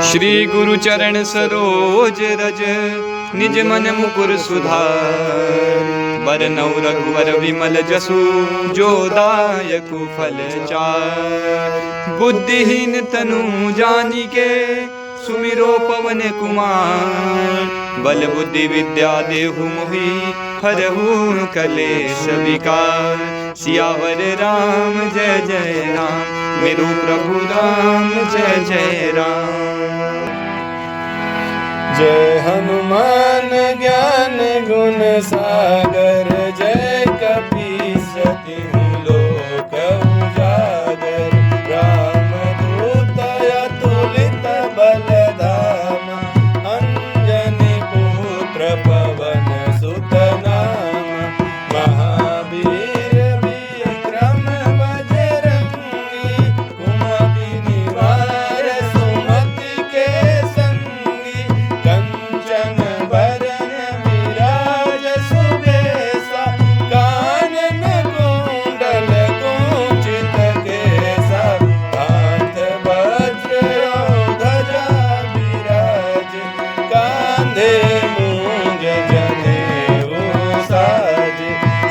श्री गुरु चरण सरोज रज निज मन मुकुर सुधार। बरनौ रघुवर विमल जसु जो दायकु फल चार। बुद्धिहीन तनु जानिके सुमिरो पवन कुमार। बल बुद्धि विद्या देहु मोहि हरहु कलेश विकार। सियावर राम जय जय राम मेरु प्रभु राम जय जय राम। जय हनुमान ज्ञान गुण सागर। जय कपीस तिहु लोक उजागर। राम दूत अतुलित बल धामा। अंजनी पुत्र पवन सुत नामा। महावीर विक्रम बजरंगी। कुमति निवार सुमति के संगी। कंचन बरन विराज सुबेसा। कानन कुंडल कुंचित केसा। हाथ वज्र ध्वजा विराज। कांधे मूंज जनेऊ साज।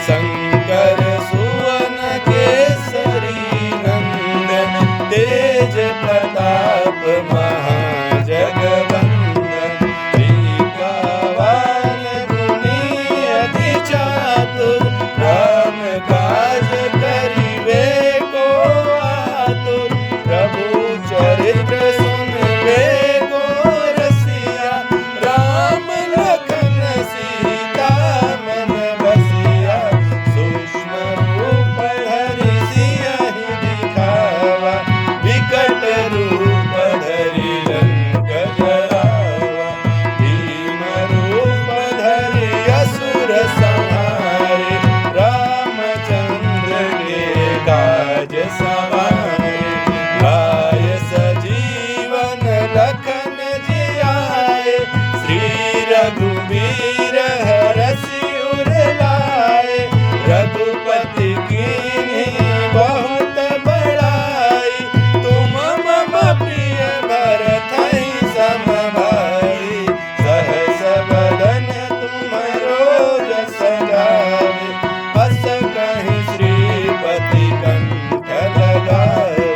शंकर सुवन केसरी नंदन। तेज प्रताप महाजगवंदन। रीकावान गुणी अति चातुर। राम काज करिबे को आतुर। प्रभु चरित्र सुनबे को रसिया। राम लखन सीता मन बसिया। सूक्ष्म रूप धरि सियहि दिखावा। विकट रूप धरि लंक जरावा। भीम रूप धरि असुर संहारे। रामचंद्र के काज सवारे। लाय सजीवन लखन जियाए। श्री रघुवीर हरषि उर लाए। रघुपति कीन्ही बहुत बड़ाई। तुम मम प्रिय भरतहि सम भाई। सहस बदन तुम्हरो जस गावे। हस कहि श्रीपति कंठ लगावे।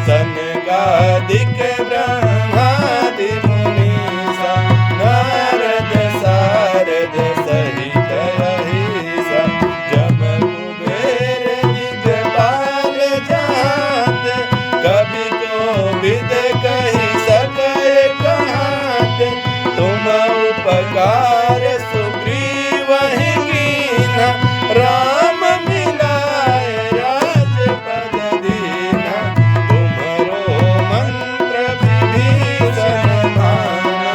सनकादिक ब्रह्मादि मुनीसा। नारद सारद सहित अहिसा। जम कुबेर दिगपाल जाते। कवि कोविद कहि सकै कहाते। तुम उपकार सुग्रीवहि कीन्हा। राम मिलाए राजपद दीन्हा। तुम्हरो मंत्र विभीषण माना।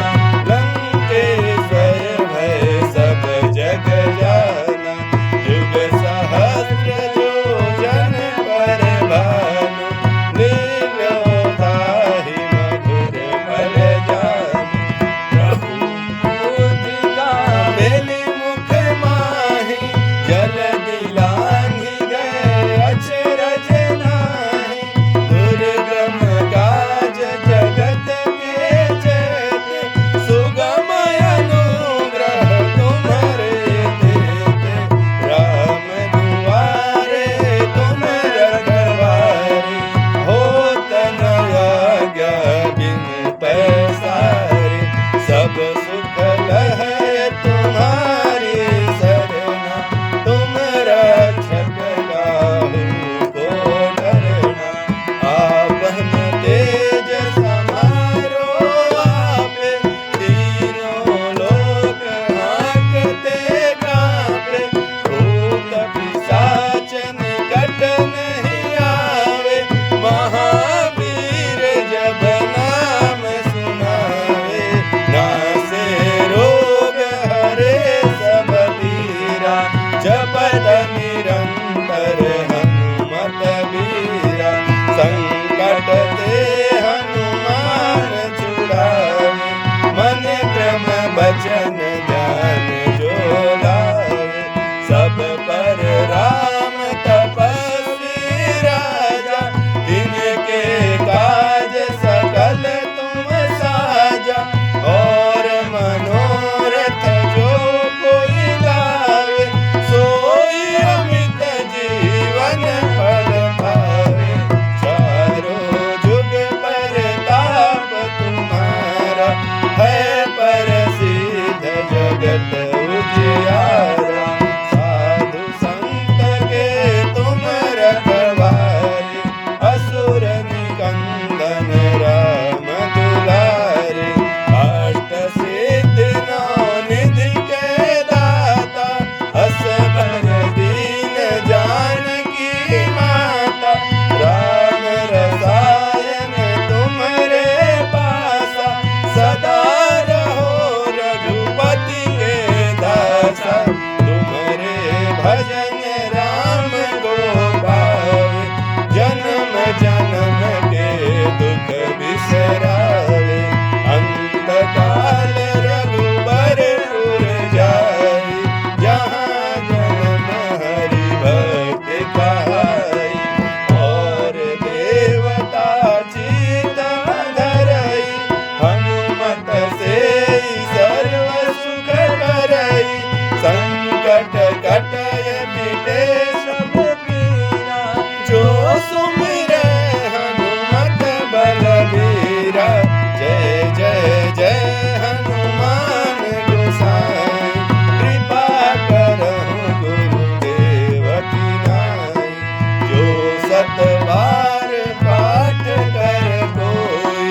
लंकेश्वर भय सब जग जाना। जुग सहस्र जो जन पर भानु। लील्यो ताहि मधुर फल जानु। प्रभु मुद्रिका मेलि मुख माहि। जलधि लांघि गए अचरज नाहि। दुर्गम काज जगत के जेते। सुगम अनुग्रह तुम्हरे तेते। राम दुआरे तुम रखवारे। होत न आज्ञा बिनु पैसारे। सब सुख लहै तुम्हारी सरना। तुम रक्षक काहू को डरना। आपन तेज समारो आपे। तीनों लोक हांकते कांपे। भूत पिशाच निकट नहीं आवे। महावीर जब नाम सुनावे। नासे रोग हरे सब पीरा। जपत निरंतर हनुमत बीरा। संकट ते हनुमान छुड़ावे। मन क्रम बचन ध्यान जो लावे। सब पर राम तपस्वी राजा। तिनके काज सकल तुम सा जगत उजियारा। साधु संत के तुम रखवारे, असुर निकंदन राम दुलारे। अष्ट सिद्धि नौ निधि के दाता, असबर दीन जानकी माता। राम रसायन तुम्हारे पासा, सदा रहो रघुपति के दासा। तुम्हारे भजन राम को पावे, जन्म जन्म के दुख बिसरावे। अंत काल रघुबरपुर जाई, जहाँ जन्म हरि भक्त कहाई। और देवता चित्त धरई, हनुमत से सर्व सुख करई। संकट कटय मिटे सब पीरा, जो सुमिरै हनुमत बलबीरा। जय जय जय हनुमान गोसाई, कृपा करहु गुरुदेव की नाई। जो सत बार पाठ कर कोई,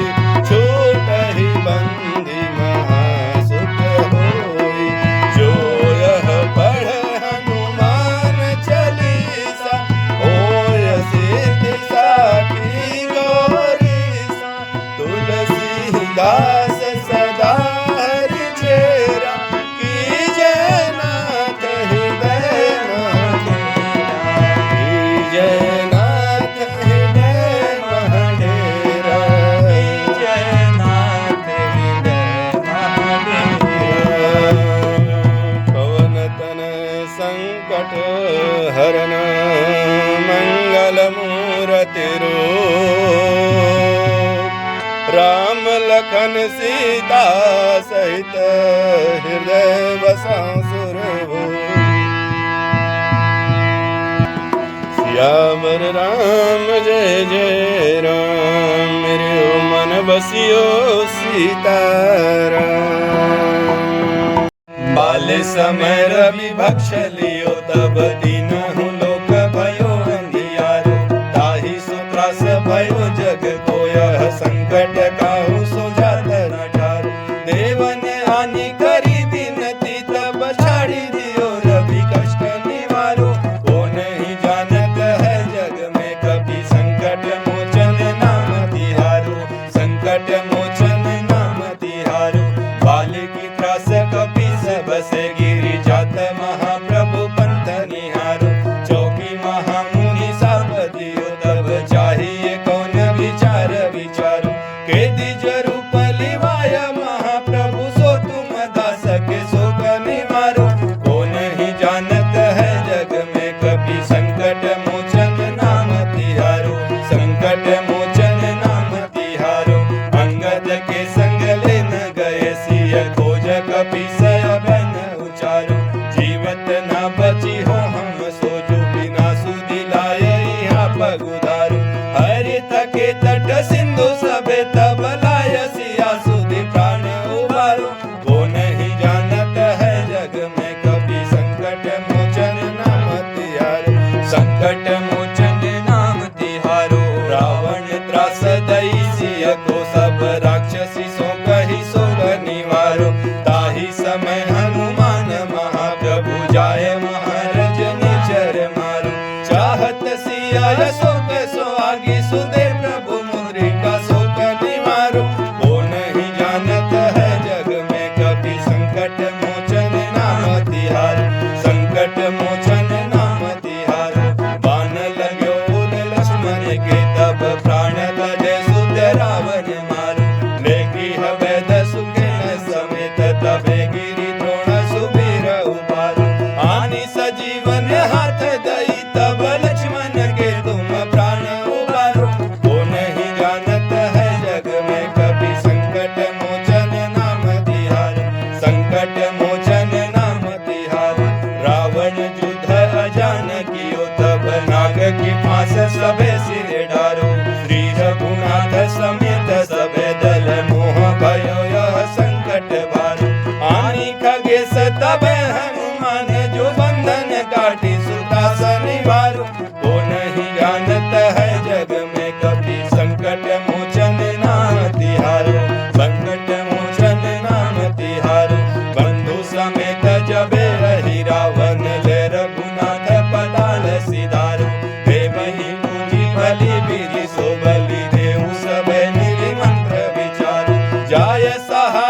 छूटहि बंदी महासुख होई। जो यह पढ़ हनुमान चालीसा, होय सिद्धि साखी गौरीसा। तुलसीदास सदा हरि चेरा, कीजय नाथ हृदय महडेरा। कीजय नाथ हृदय महडेरा। कीजय नाथ हृदय महडेरा। पवन तन संकट हरन, मंगल मूरति रूप। राम लखन सीता सहित, हृदय बसाऊं सुरभूप। सियावर राम जय जय राम, मेरे मन बसियो सीताराम। बाल समय रवि भक्ष लियो, तब दीनहु लोक भयो अंधियारो। ताहि सो त्रास भयो जग को, यह संकट काहू सो जात न ठारो। देवन हानि करी बिनती, तब छाड़ी दियो रवि कष्ट निवारो। को नहीं जानत है जग में, कभी संकट मोचन नाम तिहारो। संकट मोचन नाम तिहारो। बाल की त्रास कपि सब से गिरी, जात महाप्रभु पंथ निहारो। चौकी महामुनि साप दियो, तब चाहिए कौन विचार विचारो। के दिज रूप लिवाय महाप्रभु, सो तुम दास के शोक निवारो। को नहीं जानत है जग में, कभी संकट मोचन नाम तिहारो। संकट मोचन नाम तिहारो। अंगद के संग लेन गए सिय, खोज कपि सय बन उचारो। जीवत न बची हो हम सोजो, बिना सुधि लाए यहाँ पगुधारो। हरि थके तट सिंधु सभे, तब लाय सिया सुधि प्राण उबारो। को नहीं जानत है जग में, कभी संकट मोचन नाम तिहारो। संकट मोचन नाम तिहारो। रावण त्रास दई सिय को, सब राक्षसी सो कही सोग निवारो। ताहि समय हनुमान महाप्रभु, जाय महाराज निचर मारो। चाहत सिया शोक सो आगे, सुदे प्रभु मुद्रिका शोक निवारो। को नहीं जानत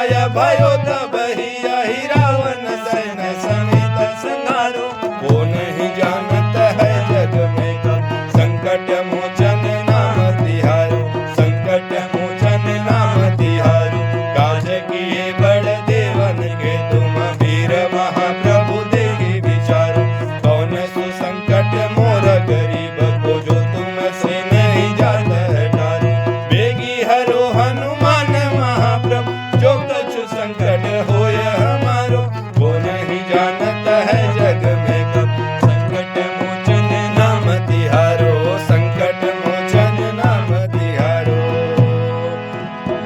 उपाय भयो तब ही यही रावण सैन समेत संहारो। वो नहीं जानत है जग में कब संकट मोचन नाम तिहारो, संकट मोचन नाम तिहारो। काज किए बड़ देवन के तुम वीर महाप्रभु देहि विचारो। कौन सु संकट मोर गरीब को जो तुम से नहीं जात हटारो। बेगी हरो हनुमान महाप्रभु जो कछु संकट होय हमारो। वो नहीं जानत है जग में कब संकट मोचन नाम तिहारो, संकट मोचन नाम तिहारो।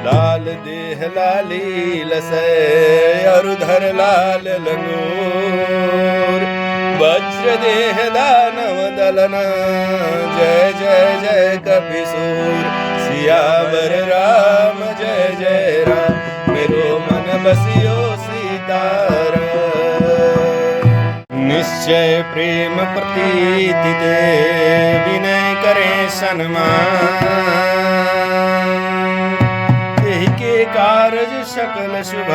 लाल देह लाली लसै अरुधर लाल लंगूर, वज्र देह दानव दलना जय जय जय कपिसूर। सियावर राम जय जय राम मेरो मन बसियो सीताराम। निश्चय प्रेम प्रतीति ते विनय करे सन्मान, तेहि के कारज सकल शुभ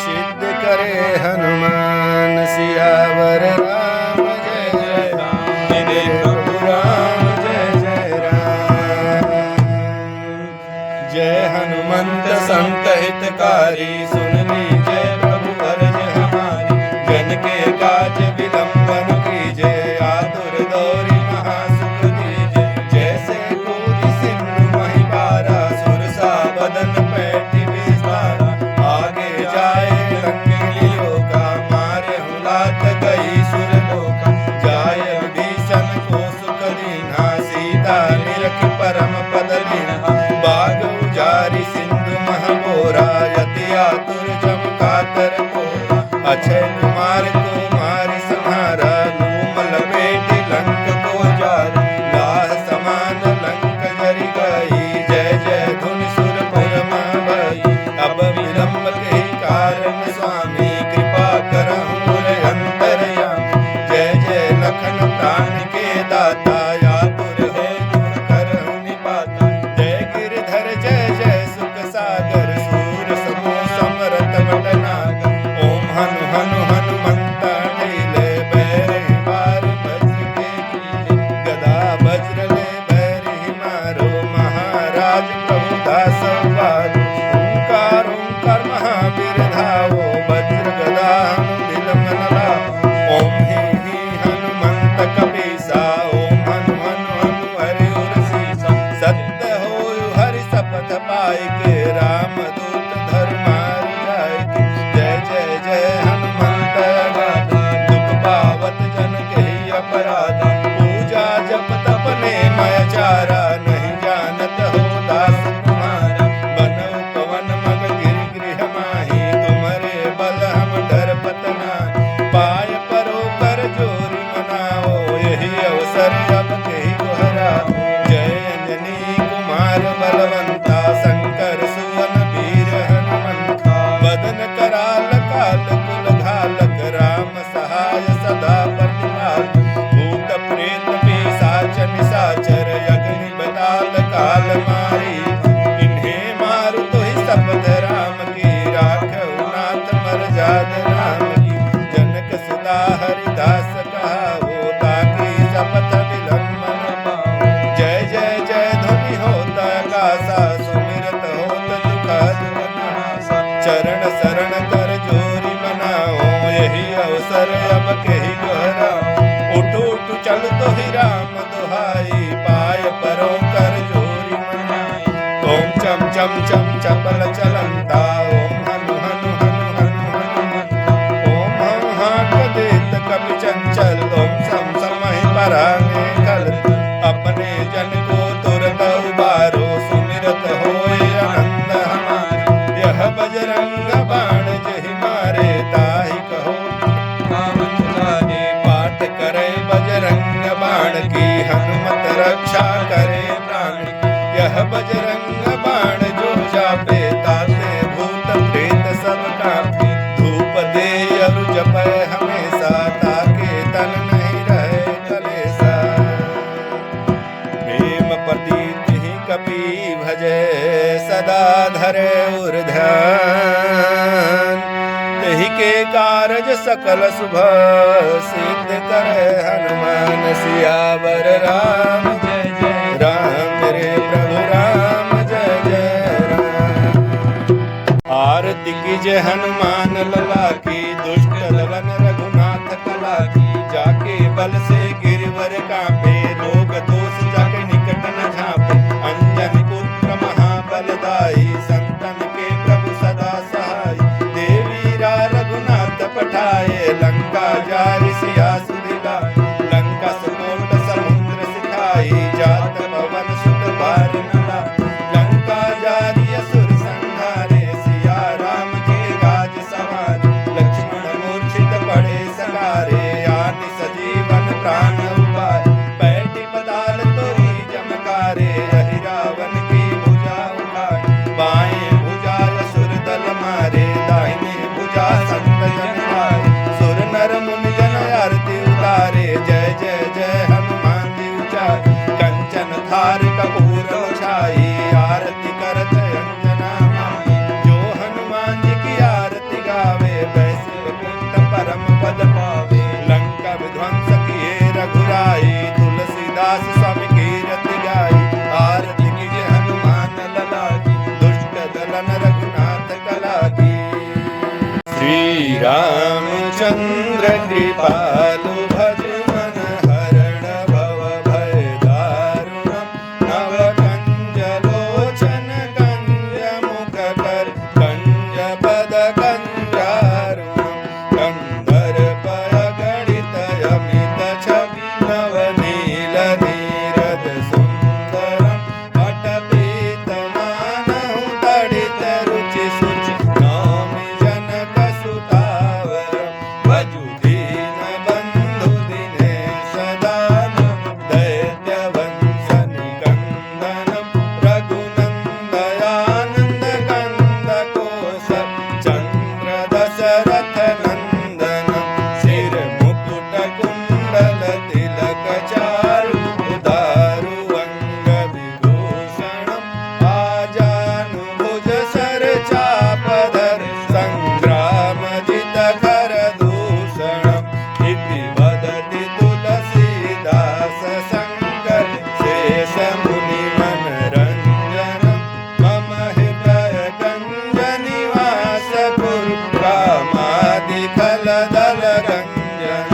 सिद्ध करे हनुमान। सियावर राम जय जय राम मेरे प्रभु राम जय जय राम। जय हनुमंत संत हितकारी सुन लीजिए प्रभु अर्ज हमारी। जन के काज विलंबन कीजिए आतुर दौरी महासुख दीजिए। जैसे कोरि सिंधु मही पारा सुरसा बदन पैठी विस्तारा। आगे जाए लंकिलियो का मारे हुलात गई सुरलोका। जाय विभीषण को सुख दीना सीता निरख परम पद लीना। बाग उजारी सिंधु महबोरा यति आतुर जम कातर कोरा। अक्षय कुमार कुमारी संहारा लूम लपेट लंक को जारी। लाह समान लंक जरि गई जय जय धुनि सुरपुर में भई। अब विलंब के कारण स्वामी कृपा करहु रे अंतरयामी। जय जय लखन प्राण के दाता आतुर हो दुख करहु निपाता। जय गिरधर जय जय सुख सागर सूर समूह समरथ बटनागर। ओम हनु हनु हनुमंता ढैले बैरहि बार वज्र के कीले। गदा वज्र ले बैरहि मारो महाराज प्रभु दास उबारो। ओंकार ओंकार महावीर धावो वज्र गदा हनु बिलमन लावो। ओम ही हनुमंत कपीसा ओम हनु हनु हनु हरि उर सीसा। सत्य होयु हरि शपथ पाई के राम दूत धर्मारु जाय के। जय जय जय हनुमंत अगाधा दुख पावत जन के अपराधा। पूजा जप तप नेमय चारा नहीं जानत हो दास तुम्हारा। बनऊ पवन मग गिरि गृह माही तुम्हारे बल हम डरपत नाही। पाय परो कर जोरी मनाओ यही अवसर अब कही दोहराओ। जय अंजनी कुमार बलवंता शंकर सुवन वीर हनुमंता। बदन कराल काल कुल घालक राम सहाय सदा प्रतिपाल। भूत प्रेत पिशाच निशाचर अग्नि बताल काल मारी। इन्हें मारु तो ही शपथ राम की राखहु नाथ मर जात राम की। जनक सुता हरिदास कहावो ताकि शपथ विलंबन पाओ। जय जय जय ध्वनि होत आकाशा सुमिरत होत दुख दुनासा। चरण शरण कर जोरी मनाओ यही अवसर अब कही दोहराओ। उठ उठ चल तो ही राम दुहाई पाय परो कर जोरी मनाई। ओम चम चम चम चपल चलंता ओम हनु हनु हनु हनु हनुमंता। ओम हम हाथ देत कपि चंचल ओम सम समय पराने कल। अपने जन को तुरत उबारो सुमिरत होए आनंद हमारो। यह बजरंग बाण जहि मारे ताहि कहो पावन जाने। पाठ करे बजरंग बाण की हनुमत रक्षा करे प्राण की। यह बजरंग बाण जो जापे ताते भूत प्रेत सब कांपे। धूप दे अरु जपै हमेशा ताके तन नहीं रहे कलेसा। प्रेम प्रतीति कपि भजे सदा धरे उर ध्यान। के कारज सकल शुभ सिद्ध करे हनुमान सियावर राम जय जय राम मेरे प्रभु राम जय जय राम। आरती की जय हनुमान लला की दुष्ट दलन रघुनाथ कला की जाके बल से गिरवर कांपे रोग दोष जाके निकट न झांपे अंजन पुत्र महाबलदाई संतन के प्रभु सदा सहाय देवीरा रघुनाथ पठाए लंका जारि सिया सुदिला लंका सकोट समुद्र सिखाई जात पवन सुत बार नला लंका जारि असुर संहारे सिया राम के काज सवारे लक्ष्मण मूर्छित पड़े सकारे आनि सजीवन प्राण उबारे पैठी पताल तोरी जमकारे रहि रावण की भुजा उखाड़े बाएं भुजा असुर दल मारे दाहिने भुजा संत जन हारे सुर नर मुनि जन आरती उतारे जय जय जय हनुमान जी उचारे कंचन थार कपूर छाई आरती करत अंजना माई जो हनुमान जी की आरती गावे वैसे वैकुंठ परम पद पावे लंका विध्वंस किए रघुराई तुलसीदास स्वामी कीरति गाई आरती की जय हनुमान लला की दुष्ट दलन रघुनाथ कला की। श्री रामचंद्र कृपालु भज मन हरण भव भय दारुणम नव कंज लोचन कंज मुख कर कंज पद कंजारुणम कंधर पय गणित अमित छवि नव नील नीरद सुंदरम पटपीत मानहु तडित रुचि सुचि नौमि जनक सुतावरम भजु दीन बंधु दिनेश दानव दैत्य वंश निकंदनम रघुनंदयानंद कंद कोसर चंद्र दशरथ नंदनम सिर मुकुट कुंडल तिलक चारु उदारु अंग विभूषणम आजानुभुज सर चापधर संग्राम जित कर दूषणम इति वदति तुलसीदास शंकर शेष मुनि मनरंजनम मम हृदय गंज निवास कुरु कामादि खल दल गंजन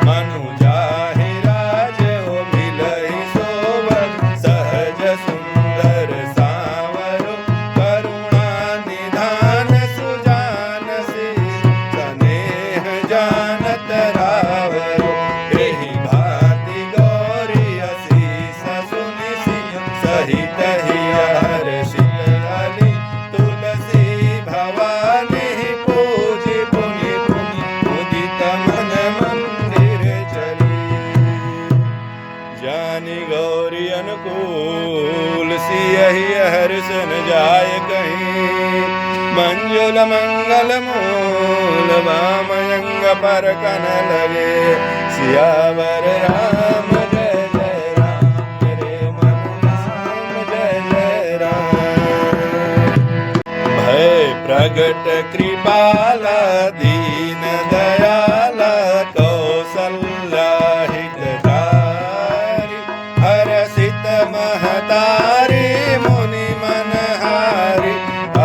मनुजाहि राज ओ मिलहि सोवर सहज सुंदर सावरो करुणा निधान सुजान शील स्नेह जानत रावरो एहि भांति गौरी असीस सुनि सिय सहित हिय हर्षित तुलसी भवानी पूजि पुनि पुनि मुदित मन मंदिर चली जानि गौरी अनुकूल सियहि हर्ष न जाय कहीं मंजुल मंगल मूल वामयंग पर कन लगे सियावर राम जय जय राम मेरे मन राम जय जय राम। भय प्रगट कृपाला दीन दयाला कौसल्या हितकारी हरसित महतारी मुनि मनहारी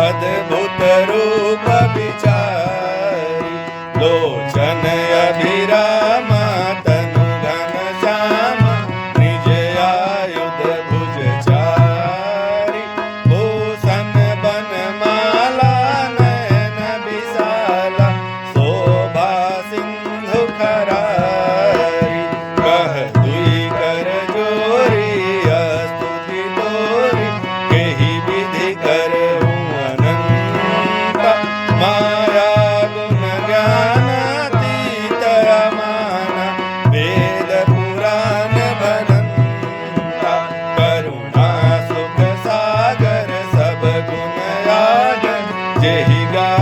अद्भुत रूप विचारी लोचन अभिरामा तनु घन श्यामा निज आयुध भुज चारी भूषण बनमाला नयन विशाला शोभा सिंधु खरारी कह दुई कर जोरी स्तुति तोरी केहि विधि करऊं अनंता माया गुण ज्ञान अतीत अमाना वेद पुराण भनंता करुणा सुख सागर सब गुण आगर जेहि गा